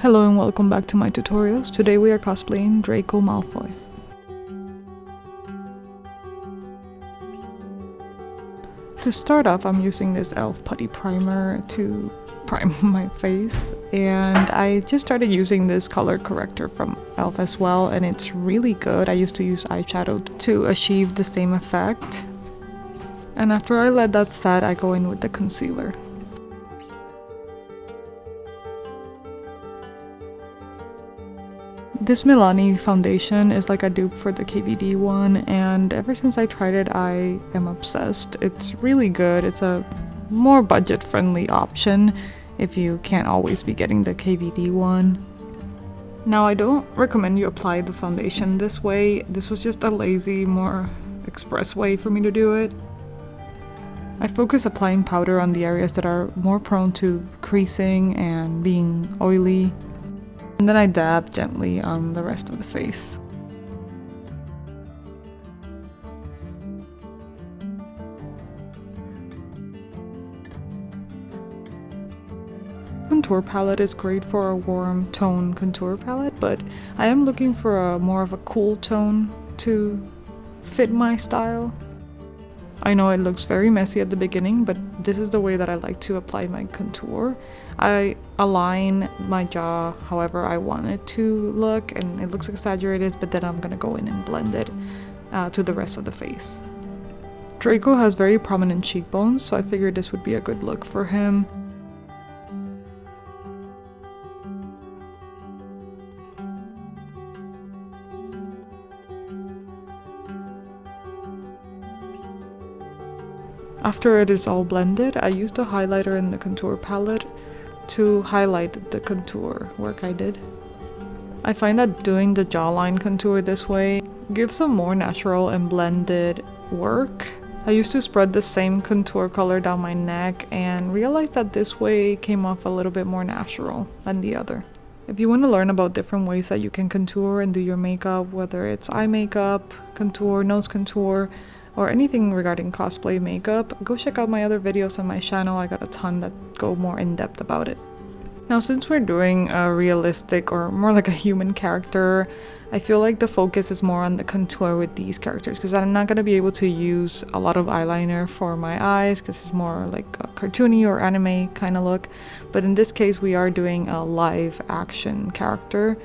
Hello and welcome back to my tutorials. Today we are cosplaying Draco Malfoy. To start off, I'm using this e.l.f. putty primer to prime my face, and I just started using this color corrector from e.l.f. as well, and it's really good. I used to use eyeshadow to achieve the same effect, and after I let that set, I go in with the concealer. This Milani foundation is like a dupe for the KVD one, and ever since I tried it, I am obsessed. It's really good. It's a more budget-friendly option if you can't always be getting the KVD one. Now, I don't recommend you apply the foundation this way. This was just a lazy, more express way for me to do it. I focus applying powder on the areas that are more prone to creasing and being oily. And then I dab gently on the rest of the face. Contour palette is great for a warm tone contour palette, but I am looking for a more of a cool tone to fit my style. I know it looks very messy at the beginning, but this is the way that I like to apply my contour. I align my jaw however I want it to look, and it looks exaggerated, but then I'm gonna go in and blend it to the rest of the face. Draco has very prominent cheekbones, so I figured this would be a good look for him. After it is all blended, I used a highlighter in the contour palette to highlight the contour work I did. I find that doing the jawline contour this way gives a more natural and blended work. I used to spread the same contour color down my neck and realized that this way came off a little bit more natural than the other. If you want to learn about different ways that you can contour and do your makeup, whether it's eye makeup, contour, nose contour, or anything regarding cosplay makeup, go check out my other videos on my channel. I got a ton that go more in depth about it. Now, since we're doing a realistic or more like a human character, I feel like the focus is more on the contour with these characters, because I'm not going to be able to use a lot of eyeliner for my eyes because it's more like a cartoony or anime kind of look. But in this case, we are doing a live action character.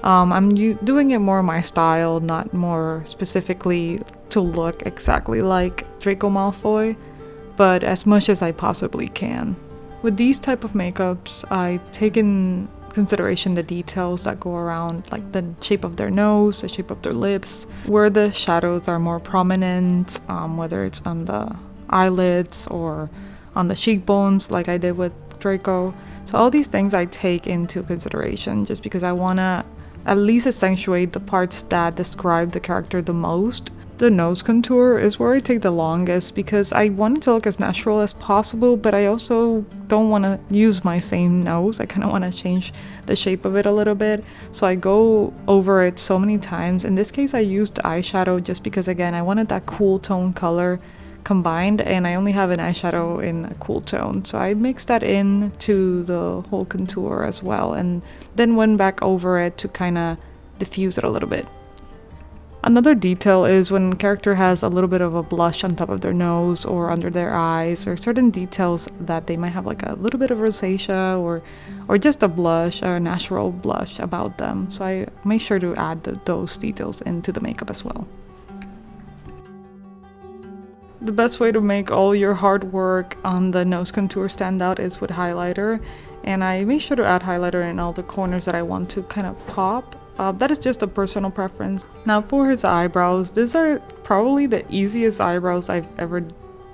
I'm doing it more my style, not more specifically to look exactly like Draco Malfoy, but as much as I possibly can. With these type of makeups, I take in consideration the details that go around, like the shape of their nose, the shape of their lips, where the shadows are more prominent, whether it's on the eyelids or on the cheekbones like I did with Draco. So all these things I take into consideration just because I want to at least accentuate the parts that describe the character the most. The nose contour is where I take the longest because I want it to look as natural as possible, but I also don't want to use my same nose. I kind of want to change the shape of it a little bit, so I go over it so many times. In this case, I used eyeshadow just because, again, I wanted that cool tone color combined, and I only have an eyeshadow in a cool tone, so I mixed that in to the whole contour as well, and then went back over it to kind of diffuse it a little bit. Another detail is when a character has a little bit of a blush on top of their nose or under their eyes, or certain details that they might have like a little bit of rosacea or just a blush or a natural blush about them, so I make sure to add those details into the makeup as well. The best way to make all your hard work on the nose contour stand out is with highlighter, and I make sure to add highlighter in all the corners that I want to kind of pop. That is just a personal preference. Now for his eyebrows, these are probably the easiest eyebrows I've ever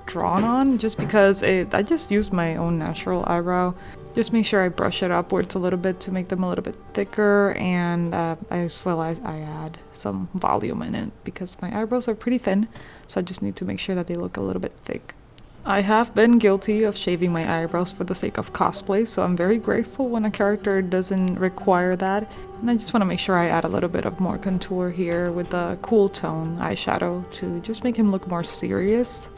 drawn on, just because I just used my own natural eyebrow. Just make sure I brush it upwards a little bit to make them a little bit thicker, and as well as I add some volume in it because my eyebrows are pretty thin, so I just need to make sure that they look a little bit thick. I have been guilty of shaving my eyebrows for the sake of cosplay, so I'm very grateful when a character doesn't require that, and I just want to make sure I add a little bit of more contour here with the cool tone eyeshadow to just make him look more serious.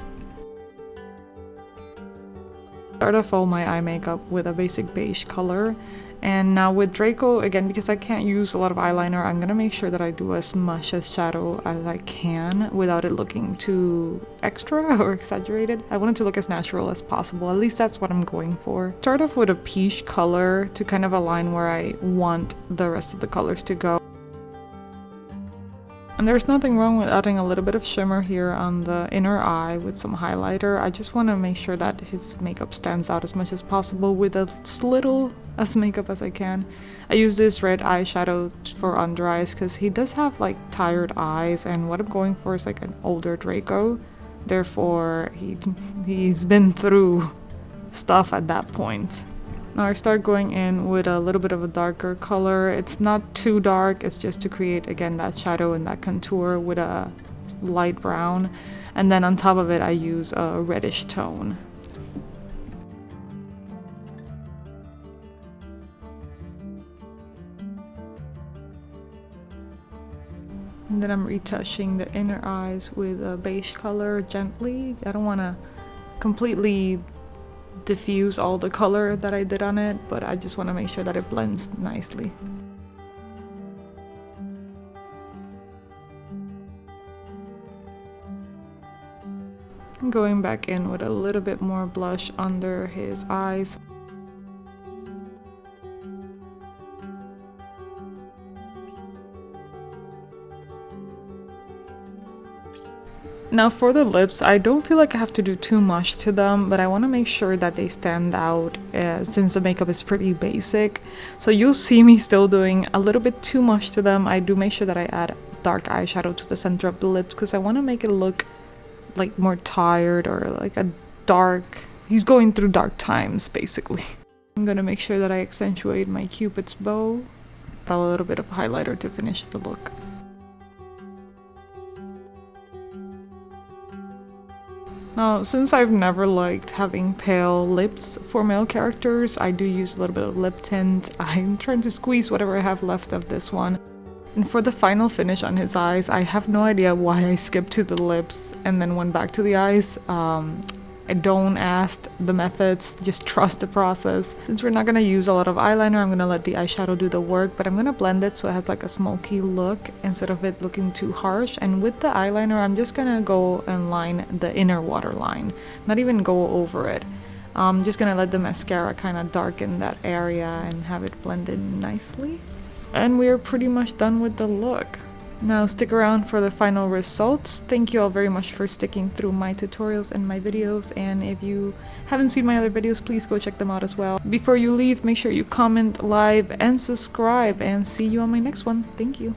Start off all my eye makeup with a basic beige color, And now with Draco, again, because I can't use a lot of eyeliner, I'm gonna make sure that I do as much as shadow as I can without it looking too extra or exaggerated. I want it to look as natural as possible. At least that's what I'm going for. Start off with a peach color to kind of align where I want the rest of the colors to go. And there's nothing wrong with adding a little bit of shimmer here on the inner eye with some highlighter. I just want to make sure that his makeup stands out as much as possible with as little as makeup as I can. I use this red eyeshadow for under eyes because he does have like tired eyes, and what I'm going for is like an older Draco. Therefore, he's been through stuff at that point. Now I start going in with a little bit of a darker color. It's not too dark, it's just to create again that shadow and that contour with a light brown. And then on top of it I use a reddish tone. And then I'm retouching the inner eyes with a beige color gently. I don't want to completely diffuse all the color that I did on it, but I just want to make sure that it blends nicely. I'm going back in with a little bit more blush under his eyes. Now for the lips, I don't feel like I have to do too much to them, but I want to make sure that they stand out since the makeup is pretty basic. So you'll see me still doing a little bit too much to them. I do make sure that I add dark eyeshadow to the center of the lips because I want to make it look like more tired or like a dark... He's going through dark times, basically. I'm going to make sure that I accentuate my Cupid's bow with a little bit of highlighter to finish the look. Now, since I've never liked having pale lips for male characters, I do use a little bit of lip tint. I'm trying to squeeze whatever I have left of this one. And for the final finish on his eyes, I have no idea why I skipped to the lips and then went back to the eyes. I don't ask the methods, just trust the process. Since we're not going to use a lot of eyeliner, I'm going to let the eyeshadow do the work, but I'm going to blend it so it has like a smoky look instead of it looking too harsh. And with the eyeliner, I'm just going to go and line the inner waterline, not even go over it. I'm just going to let the mascara kind of darken that area and have it blended nicely. And we're pretty much done with the look. Now stick around for the final results. Thank you all very much for sticking through my tutorials and my videos, and if you haven't seen my other videos, please go check them out as well. Before you leave, make sure you comment, like, and subscribe, and see you on my next one. Thank you.